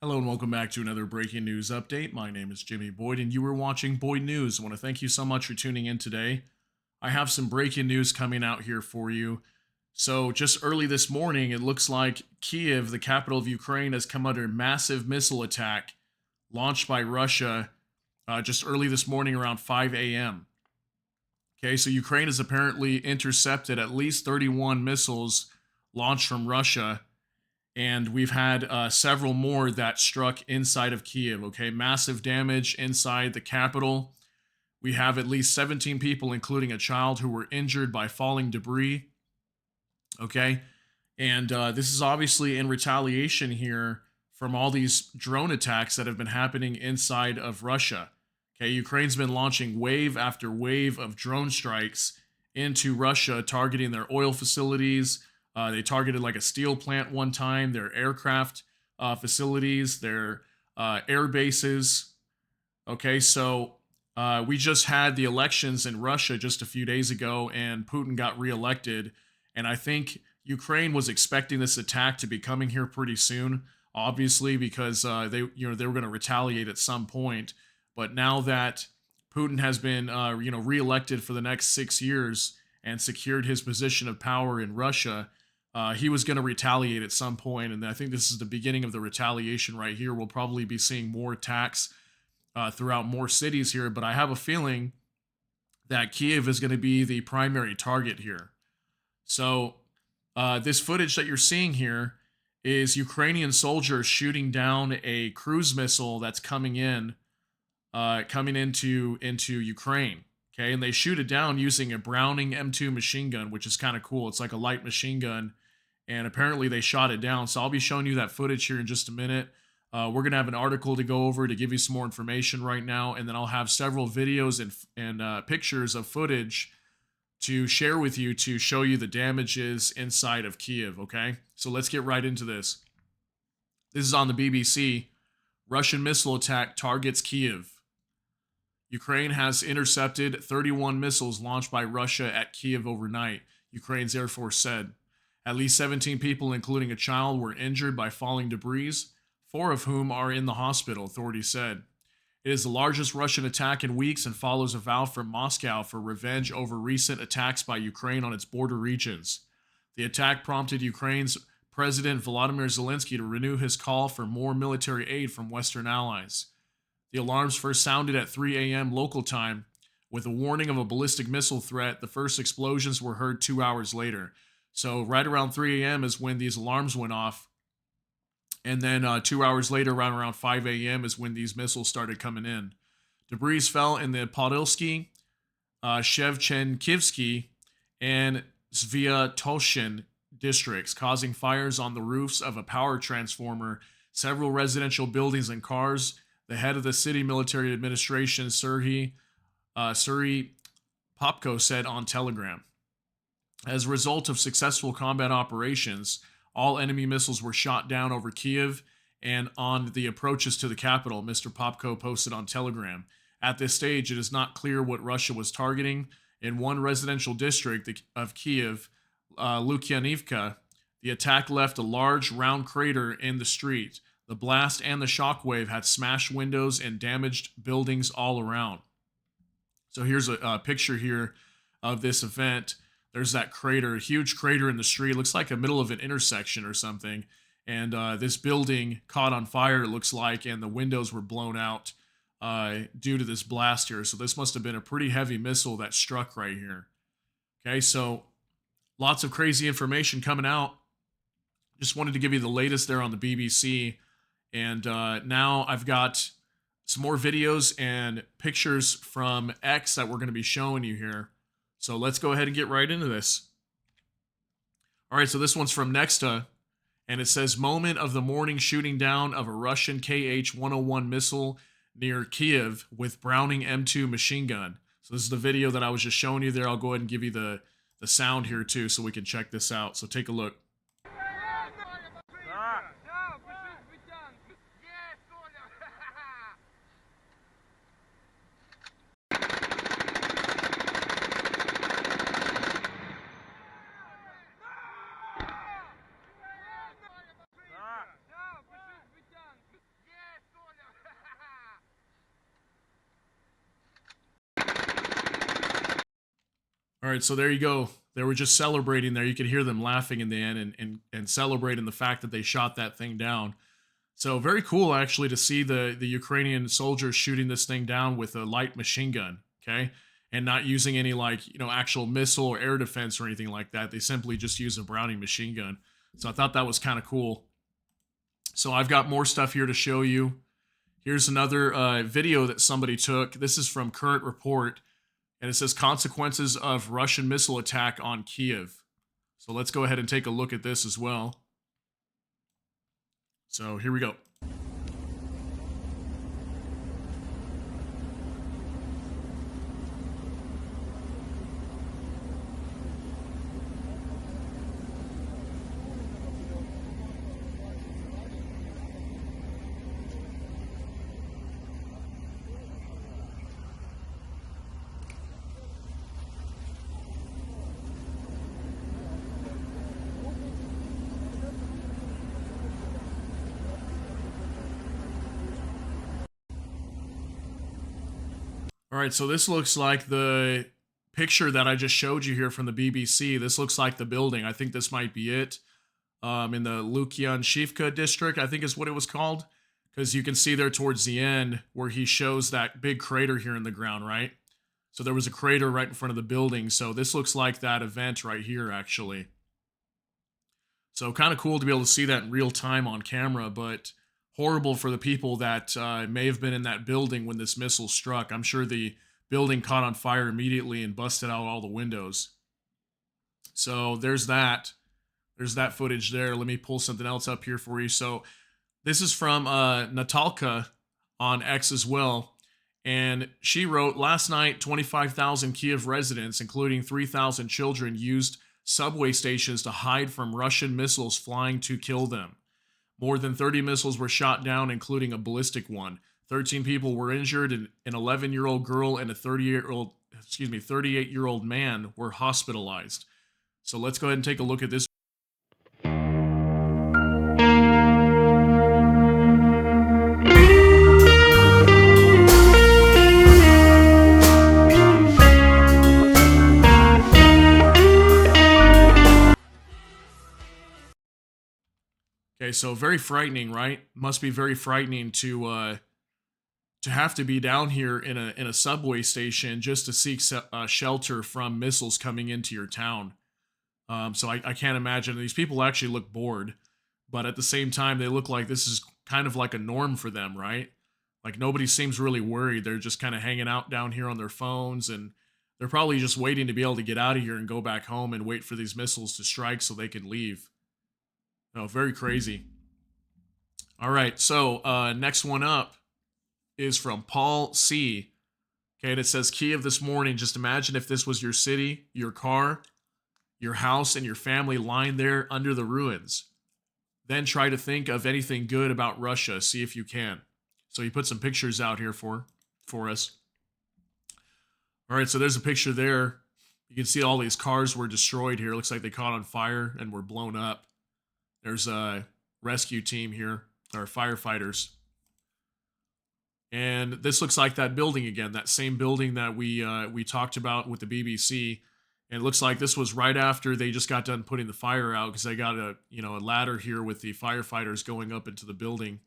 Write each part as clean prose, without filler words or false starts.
Hello and welcome back to another breaking news update. My name is Jimmy Boyd and you were watching Boyd News. I want to thank you so much for tuning in today. I have some breaking news coming out here for you. So, just early this morning, it looks like Kyiv, the capital of Ukraine, has come under massive missile attack launched by Russia just early this morning around 5 a.m. Okay, so Ukraine has apparently intercepted at least 31 missiles launched from Russia, and we've had several more that struck inside of Kyiv. Okay, massive damage inside the capital. We have at least 17 people, including a child, who were injured by falling debris. Okay, and this is obviously in retaliation here from all these drone attacks that have been happening inside of Russia. Okay, Ukraine's been launching wave after wave of drone strikes into Russia, targeting their oil facilities. They targeted like a steel plant one time, their aircraft facilities, their air bases. Okay, so we just had the elections in Russia just a few days ago, and Putin got reelected. And I think Ukraine was expecting this attack to be coming here pretty soon, obviously, because they were going to retaliate at some point. But now that Putin has been reelected for the next 6 years and secured his position of power in Russia, he was going to retaliate at some point, and I think this is the beginning of the retaliation right here. We'll probably be seeing more attacks throughout more cities here, but I have a feeling that Kyiv is going to be the primary target here. So this footage that you're seeing here is Ukrainian soldiers shooting down a cruise missile that's coming into Ukraine. Okay, and they shoot it down using a Browning M2 machine gun, which is kind of cool. It's like a light machine gun, and apparently they shot it down. So I'll be showing you that footage here in just a minute. We're going to have an article to go over to give you some more information right now, and then I'll have several videos and pictures of footage to share with you to show you the damages inside of Kyiv, okay? So let's get right into this. This is on the BBC. Russian missile attack targets Kyiv. Ukraine has intercepted 31 missiles launched by Russia at Kyiv overnight, Ukraine's Air Force said. At least 17 people, including a child, were injured by falling debris, 4 of whom are in the hospital, authorities said. It is the largest Russian attack in weeks and follows a vow from Moscow for revenge over recent attacks by Ukraine on its border regions. The attack prompted Ukraine's President Volodymyr Zelensky to renew his call for more military aid from Western allies. The alarms first sounded at 3 a.m. local time. With a warning of a ballistic missile threat, the first explosions were heard 2 hours later. So right around 3 a.m. is when these alarms went off. And then 2 hours later, around 5 a.m. is when these missiles started coming in. Debris fell in the Podilsky, Shevchenkivsky, and Sviatoshin districts, causing fires on the roofs of a power transformer, several residential buildings, and cars. The head of the city military administration, Serhiy Popko, said on Telegram. As a result of successful combat operations, all enemy missiles were shot down over Kyiv and on the approaches to the capital, Mr. Popko posted on Telegram. At this stage, it is not clear what Russia was targeting. In one residential district of Kyiv, Lukyanivka, the attack left a large round crater in the street. The blast and the shockwave had smashed windows and damaged buildings all around. So here's a picture here of this event. There's that crater, a huge crater in the street. It looks like the middle of an intersection or something. And this building caught on fire, it looks like, and the windows were blown out due to this blast here. So this must have been a pretty heavy missile that struck right here. Okay, so lots of crazy information coming out. Just wanted to give you the latest there on the BBC. And now I've got some more videos and pictures from X that we're going to be showing you here. So let's go ahead and get right into this. All right, so this one's from Nexta, and it says, moment of the morning shooting down of a Russian Kh-101 missile near Kyiv with Browning M2 machine gun. So this is the video that I was just showing you there. I'll go ahead and give you the sound here too so we can check this out. So take a look. All right, so there you go. They were just celebrating there. You could hear them laughing in the end and celebrating the fact that they shot that thing down. So very cool actually to see the Ukrainian soldiers shooting this thing down with a light machine gun, okay? And not using any like, actual missile or air defense or anything like that. They simply just use a Browning machine gun. So I thought that was kind of cool. So I've got more stuff here to show you. Here's another video that somebody took. This is from Current Report, and it says consequences of Russian missile attack on Kyiv. So let's go ahead and take a look at this as well. So here we go. All right, so this looks like the picture that I just showed you here from the BBC. This looks like the building. I think this might be it. In the Lukyanshivka district, I think is what it was called. Because you can see there towards the end where he shows that big crater here in the ground, right? So there was a crater right in front of the building. So this looks like that event right here, actually. So kind of cool to be able to see that in real time on camera, but horrible for the people that may have been in that building when this missile struck. I'm sure the building caught on fire immediately and busted out all the windows. So there's that. There's that footage there. Let me pull something else up here for you. So this is from Natalka on X as well. And she wrote, last night, 25,000 Kyiv residents, including 3,000 children, used subway stations to hide from Russian missiles flying to kill them. More than 30 missiles were shot down, including a ballistic one. 13 people were injured, and an 11-year-old girl and a 38-year-old man were hospitalized. So let's go ahead and take a look at this. Okay, so very frightening, right? Must be very frightening to have to be down here in a subway station just to seek shelter from missiles coming into your town. So I can't imagine. These people actually look bored, but at the same time, they look like this is kind of like a norm for them, right? Like nobody seems really worried. They're just kind of hanging out down here on their phones, and they're probably just waiting to be able to get out of here and go back home and wait for these missiles to strike so they can leave. Oh, very crazy. All right, so next one up is from Paul C. Okay, and it says, Kyiv this morning. Just imagine if this was your city, your car, your house, and your family lying there under the ruins. Then try to think of anything good about Russia. See if you can. So he put some pictures out here for us. All right, so there's a picture there. You can see all these cars were destroyed here. Looks like they caught on fire and were blown up. There's a rescue team here, or firefighters. And this looks like that building again, that same building that we talked about with the BBC. And it looks like this was right after they just got done putting the fire out, because they got a ladder here with the firefighters going up into the building.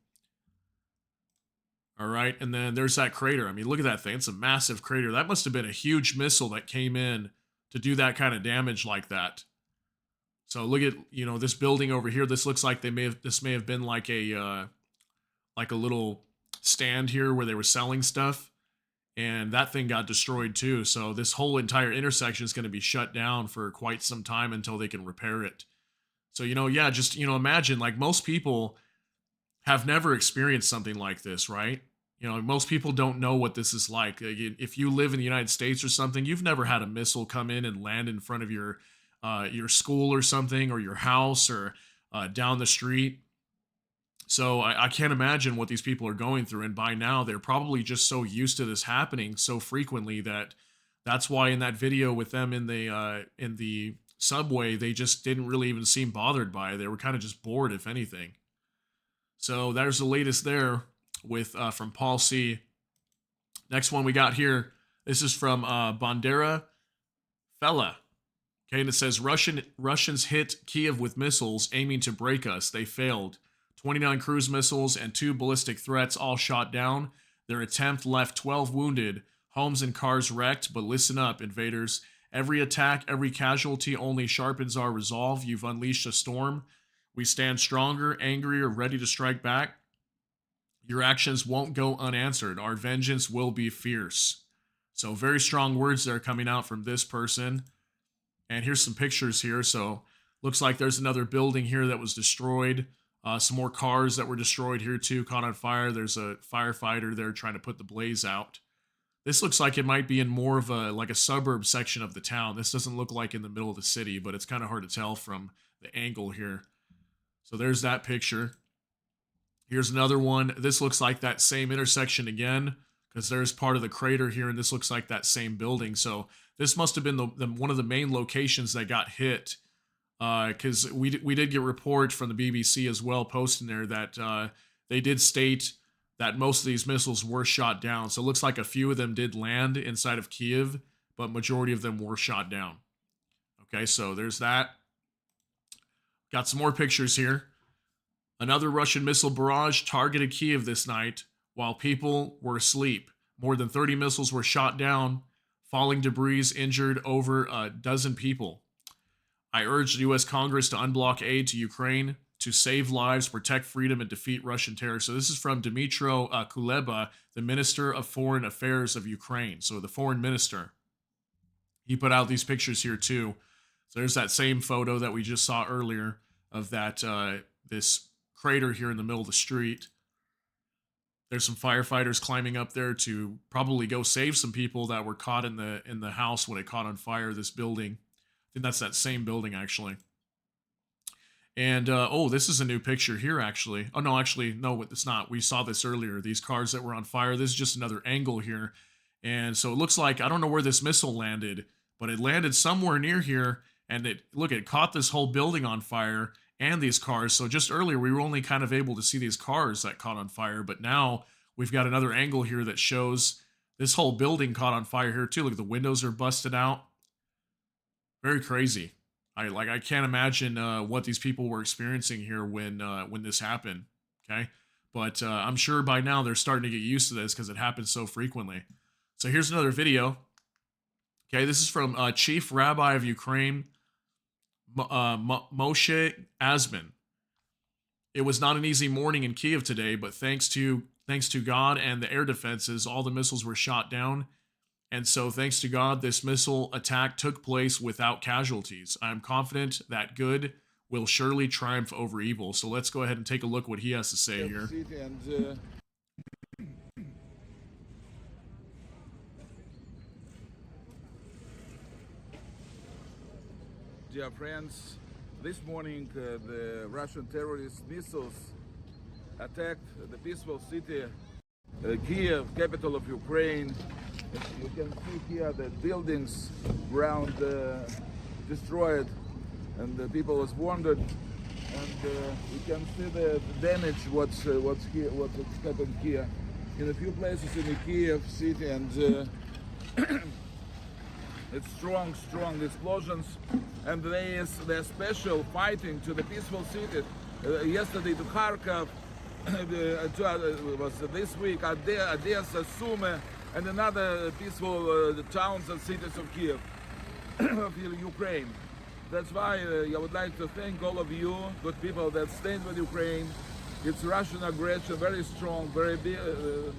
All right, and then there's that crater. I mean, look at that thing. It's a massive crater. That must have been a huge missile that came in to do that kind of damage like that. So look at, this building over here. This looks like this may have been like a little stand here where they were selling stuff, and that thing got destroyed too. So this whole entire intersection is going to be shut down for quite some time until they can repair it. So, yeah, just, imagine, like, most people have never experienced something like this, right? Most people don't know what this is like. If you live in the United States or something, you've never had a missile come in and land in front of your school or something, or your house, or down the street. So I can't imagine what these people are going through. And by now, they're probably just so used to this happening so frequently that's why in that video with them in the subway, they just didn't really even seem bothered by it. They were kind of just bored, if anything. So there's the latest there with from Paul C. Next one we got here. This is from Bandera fella. Okay, and it says Russians hit Kyiv with missiles aiming to break us. They failed. 29 cruise missiles and 2 ballistic threats all shot down. Their attempt left 12 wounded, homes and cars wrecked, but listen up, invaders. Every attack, every casualty only sharpens our resolve. You've unleashed a storm. We stand stronger, angrier, ready to strike back. Your actions won't go unanswered. Our vengeance will be fierce. So, very strong words that are coming out from this person. And here's some pictures here. So, looks like there's another building here that was destroyed. Some more cars that were destroyed here too, caught on fire. There's a firefighter there trying to put the blaze out. This looks like it might be in more of a suburb section of the town. This doesn't look like in the middle of the city, but it's kind of hard to tell from the angle here. So there's that picture. Here's another one. This looks like that same intersection again, because there's part of the crater here, and this looks like that same building. So this must have been one of the main locations that got hit, because we did get a report from the BBC as well posting there that they did state that most of these missiles were shot down. So it looks like a few of them did land inside of Kyiv, but majority of them were shot down. Okay, so there's that. Got some more pictures here. Another Russian missile barrage targeted Kyiv this night while people were asleep. More than 30 missiles were shot down. Falling debris injured over a dozen people. I urge the U.S. Congress to unblock aid to Ukraine to save lives, protect freedom, and defeat Russian terror. So this is from Dmytro Kuleba, the Minister of Foreign Affairs of Ukraine. So the foreign minister. He put out these pictures here too. So there's that same photo that we just saw earlier of that this crater here in the middle of the street. There's some firefighters climbing up there to probably go save some people that were caught in the house when it caught on fire, this building. I think that's that same building, actually. And, oh, this is a new picture here, actually. Oh, no, actually, no, it's not. We saw this earlier. These cars that were on fire. This is just another angle here. And so it looks like, I don't know where this missile landed, but it landed somewhere near here. And it caught this whole building on fire and these cars. So just earlier, we were only kind of able to see these cars that caught on fire. But now we've got another angle here that shows this whole building caught on fire here too. Look, the windows are busted out. Very crazy. I can't imagine what these people were experiencing here when this happened. Okay, but I'm sure by now they're starting to get used to this because it happens so frequently. So here's another video. Okay, this is from Chief Rabbi of Ukraine, Moshe Asman. It was not an easy morning in Kyiv today, but thanks to God and the air defenses, all the missiles were shot down. And so, thanks to God, this missile attack took place without casualties. I am confident that good will surely triumph over evil. So let's go ahead and take a look what he has to say here. Dear friends, this morning the Russian terrorist missiles attacked the peaceful city Kyiv, capital of Ukraine. You can see here that buildings around destroyed, and the people was wounded. And you can see the damage what's happened here in a few places in the Kyiv city, and it's strong explosions, and there's special fighting to the peaceful city. Yesterday to Kharkov. Was this week Odessa, Sumy, and another peaceful towns and cities of Kyiv, of Ukraine. That's why I would like to thank all of you, good people that stand with Ukraine. It's Russian aggression, very strong, very big.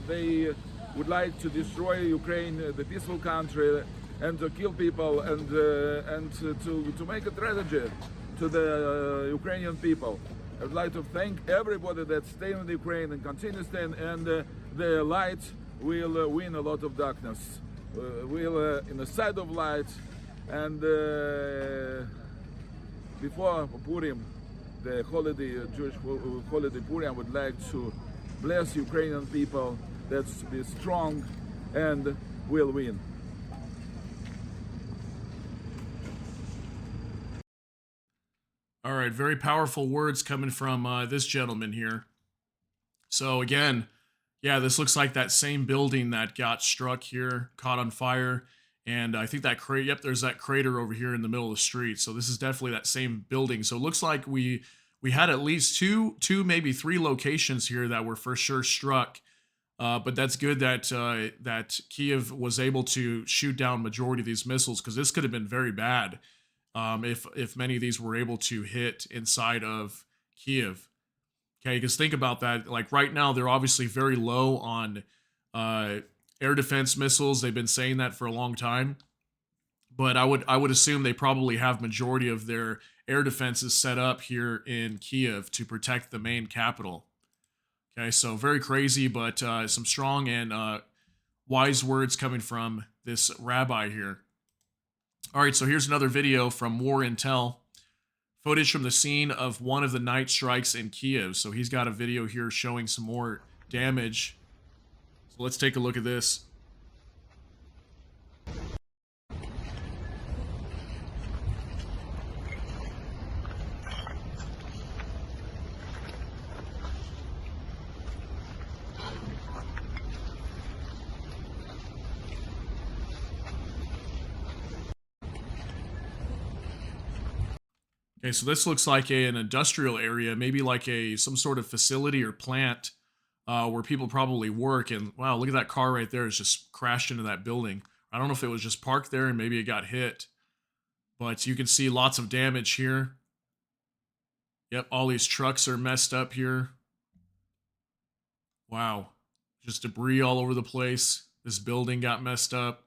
They would like to destroy Ukraine, the peaceful country, and to kill people, and to make a tragedy to the Ukrainian people. I would like to thank everybody that stay in Ukraine and continue staying, and the light will win a lot of darkness. We'll in the side of light, and before Purim, the holiday, Jewish holiday Purim, I would like to bless Ukrainian people that be strong and will win. All right, very powerful words coming from this gentleman here. So again, yeah, this looks like that same building that got struck here, caught on fire. And I think that crater, yep, there's that crater over here in the middle of the street. So this is definitely that same building. So it looks like we had at least two, maybe three locations here that were for sure struck. But that's good that that Kyiv was able to shoot down majority of these missiles, because this could have been very bad if many of these were able to hit inside of Kyiv. Okay, because think about that. Like right now, they're obviously very low on uh, air defense missiles. They've been saying that for a long time, but I would assume they probably have majority of their air defenses set up here in Kyiv to protect the main capital. Okay, so very crazy, but some strong and wise words coming from this rabbi here. All right, so here's another video from War Intel. Footage from the scene of one of the night strikes in Kyiv. So he's got a video here showing some more damage. So let's take a look at this. Okay, so this looks like an industrial area, maybe like some sort of facility or plant where people probably work. And wow, look at that car right there. It's just crashed into that building. I don't know if it was just parked there and maybe it got hit, but you can see lots of damage here. Yep, all these trucks are messed up here. Wow, just debris all over the place. This building got messed up.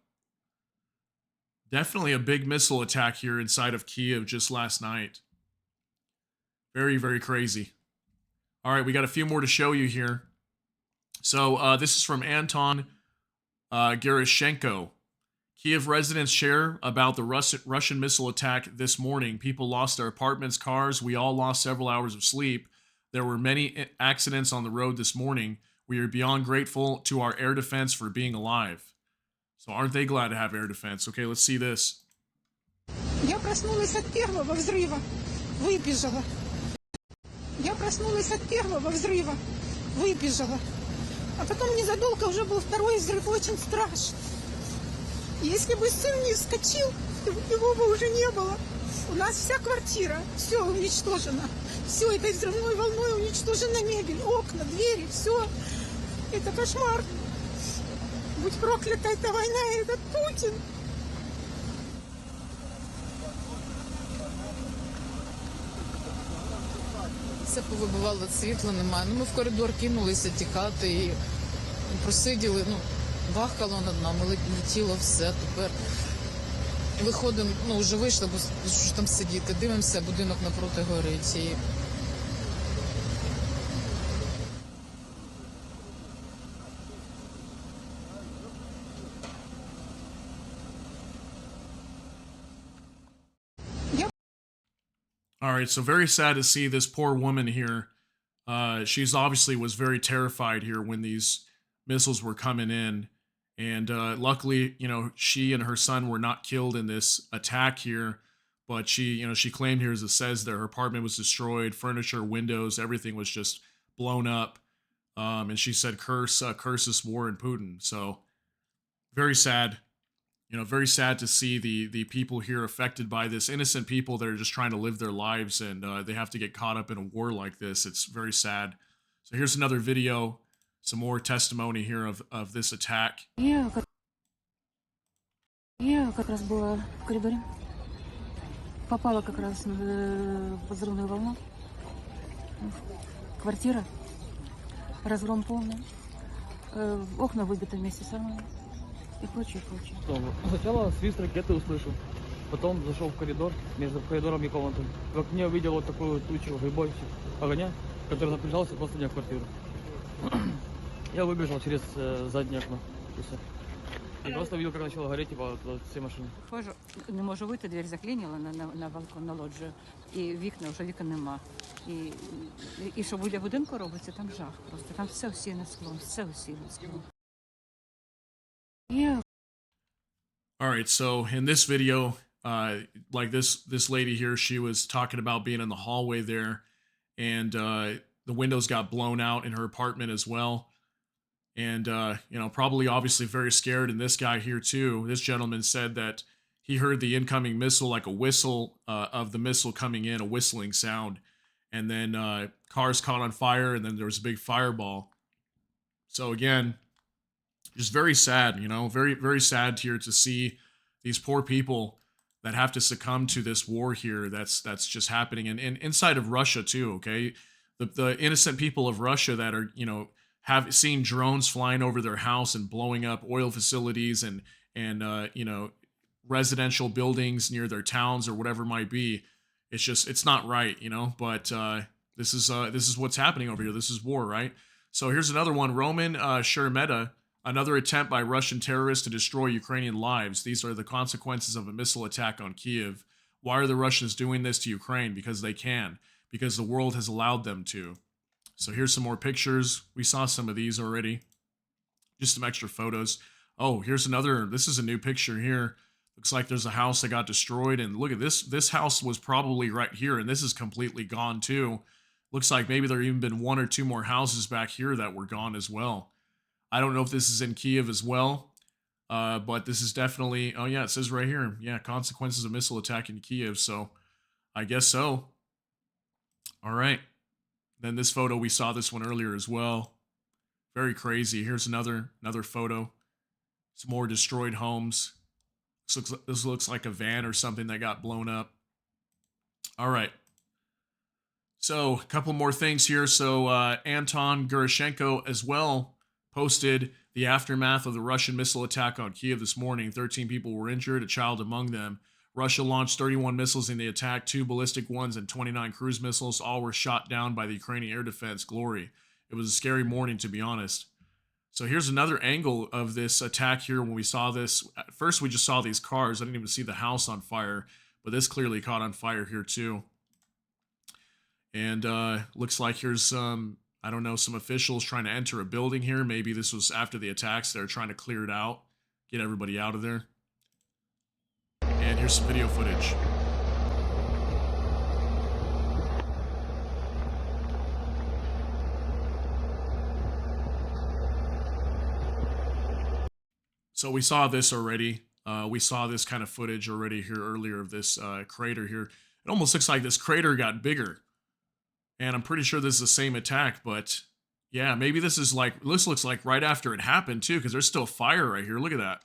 Definitely a big missile attack here inside of Kyiv just last night. Very, very crazy. All right, we got a few more to show you here. So this is from Anton Gerashenko. Kyiv residents share about the Russian missile attack this morning. People lost their apartments, cars. We all lost several hours of sleep. There were many accidents on the road this morning. We are beyond grateful to our air defense for being alive. So aren't they glad to have air defense? Okay, let's see this. Я проснулась от первого взрыва, выбежала. Я проснулась от первого взрыва, выбежала. А потом незадолго уже был второй взрыв, очень страшный. Если бы сын не вскочил, его бы уже не было. У нас вся квартира, все уничтожено. Все этой взрывной волной уничтожена мебель, окна, двери, все. Это кошмар. Будь проклята эта война и этот Путин. Все повибивало, світла немає. Ну, ми в коридор кинулися тікати і просиділи, бахкало над нами, летіло все. Тепер виходимо, вже вийшли, бо що ж там сидіти, дивимося, будинок напроти горить. І All right, so very sad to see this poor woman here. She's obviously was very terrified here when these missiles were coming in. And luckily, she and her son were not killed in this attack here. But she claimed here, as it says there, her apartment was destroyed, furniture, windows, everything was just blown up. And she said, curse this war and Putin. So very sad. Very sad to see the people here affected by this, innocent people that are just trying to live their lives, and they have to get caught up in a war like this. It's very sad. So here's another video, some more testimony here of this attack. Я как раз была в коридоре, попала как раз под взрывную волну. Квартира, разгром полный, окна выбиты вместе со мной. И прочее. Сначала свист ракеты услышал, потом зашел в коридор, между коридором и комнатой. В окне увидел вот такую тучу грибов огня, который приближался после меня в квартиру. Я выбежал через заднее окно. И просто видел, как начало гореть, все машины. Хожу, не можу вийти, двері заклинила на балкон, на лоджію, і вже вікон нема. І що біля будинку робиться, там жах просто, там все усіяне склом, All right, so in this video, like this lady here, she was talking about being in the hallway there, and the windows got blown out in her apartment as well. and probably obviously very scared. And this guy here too, this gentleman said that he heard the incoming missile, like a whistle of the missile coming in, a whistling sound, and then cars caught on fire, and then there was a big fireball. So again, just very sad, very, very sad here to see these poor people that have to succumb to this war here that's just happening, and inside of Russia too. Okay, the innocent people of Russia that are have seen drones flying over their house and blowing up oil facilities and residential buildings near their towns or whatever it might be. It's not right, But this is what's happening over here. This is war, right? So here's another one. Roman Sheremeta, another attempt by Russian terrorists to destroy Ukrainian lives. These are the consequences of a missile attack on Kyiv. Why are the Russians doing this to Ukraine? Because they can. Because the world has allowed them to. So here's some more pictures. We saw some of these already. Just some extra photos. Oh, here's another. This is a new picture here. Looks like there's a house that got destroyed. And look at this. This house was probably right here. And this is completely gone too. Looks like maybe there even been one or two more houses back here that were gone as well. I don't know if this is in Kyiv as well. But this is definitely. Oh, yeah, it says right here. Yeah, consequences of missile attack in Kyiv. So I guess so. All right. Then this photo, we saw this one earlier as well. Very crazy. Here's another photo. Some more destroyed homes. This looks like a van or something that got blown up. All right. So a couple more things here. So Anton Gurashenko as well posted the aftermath of the Russian missile attack on Kyiv this morning. 13 people were injured, a child among them. Russia launched 31 missiles in the attack, 2 ballistic ones and 29 cruise missiles. All were shot down by the Ukrainian air defense. Glory. It was a scary morning, to be honest. So here's another angle of this attack here when we saw this. At first, we just saw these cars. I didn't even see the house on fire, but this clearly caught on fire here too. And looks like here's some, I don't know, some officials trying to enter a building here. Maybe this was after the attacks. They're trying to clear it out, get everybody out of there. And here's some video footage. So we saw this already. We saw this kind of footage already here earlier of this crater here. It almost looks like this crater got bigger. And I'm pretty sure this is the same attack, but yeah, maybe this is like, this looks like right after it happened too, because there's still fire right here. Look at that.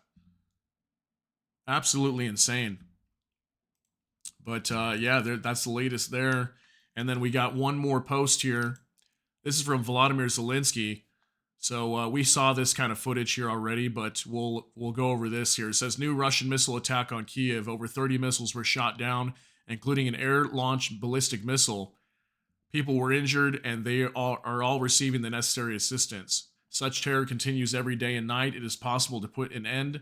Absolutely insane. But yeah, that's the latest there. And then we got one more post here. This is from Volodymyr Zelensky. So we saw this kind of footage here already, but we'll go over this here. It says new Russian missile attack on Kyiv. Over 30 missiles were shot down, including an air-launched ballistic missile. People were injured, and they are all receiving the necessary assistance. Such terror continues every day and night. It is possible to put an end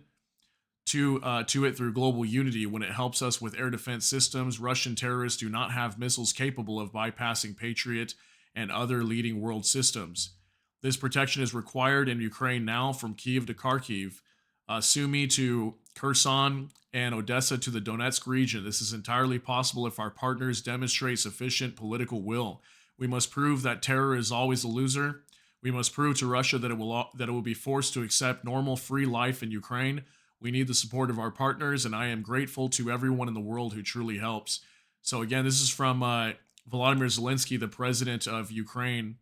to it through global unity. When it helps us with air defense systems, Russian terrorists do not have missiles capable of bypassing Patriot and other leading world systems. This protection is required in Ukraine now, from Kyiv to Kharkiv, Sumy to Kherson, and Odessa to the Donetsk region. This is entirely possible if our partners demonstrate sufficient political will. We must prove that terror is always a loser. We must prove to Russia that it will be forced to accept normal, free life in Ukraine. We need the support of our partners, and I am grateful to everyone in the world who truly helps. So again, this is from Volodymyr Zelensky, the president of Ukraine,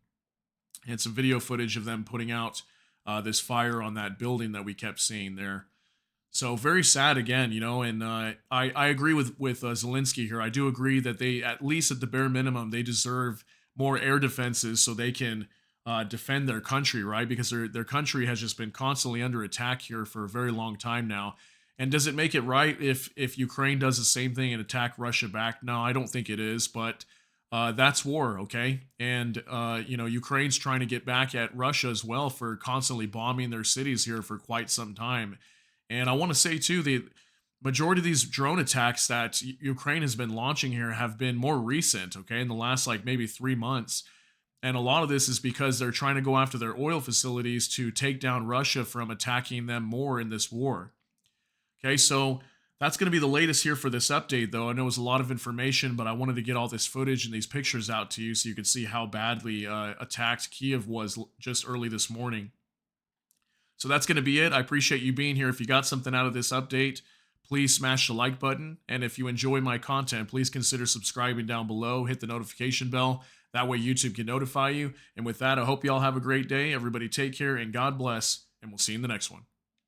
and some video footage of them putting out this fire on that building that we kept seeing there. So very sad again, and I agree with Zelensky here. I do agree that they, at least at the bare minimum, they deserve more air defenses so they can defend their country, right? Because their country has just been constantly under attack here for a very long time now. And does it make it right if Ukraine does the same thing and attack Russia back? No, I don't think it is, but that's war, okay? And, Ukraine's trying to get back at Russia as well for constantly bombing their cities here for quite some time. And I want to say, too, the majority of these drone attacks that Ukraine has been launching here have been more recent, okay, in the last, maybe 3 months. And a lot of this is because they're trying to go after their oil facilities to take down Russia from attacking them more in this war. Okay, so that's going to be the latest here for this update, though. I know it was a lot of information, but I wanted to get all this footage and these pictures out to you so you could see how badly attacked Kyiv was just early this morning. So that's going to be it. I appreciate you being here. If you got something out of this update, please smash the like button. And if you enjoy my content, please consider subscribing down below. Hit the notification bell. That way YouTube can notify you. And with that, I hope you all have a great day. Everybody take care and God bless. And we'll see you in the next one.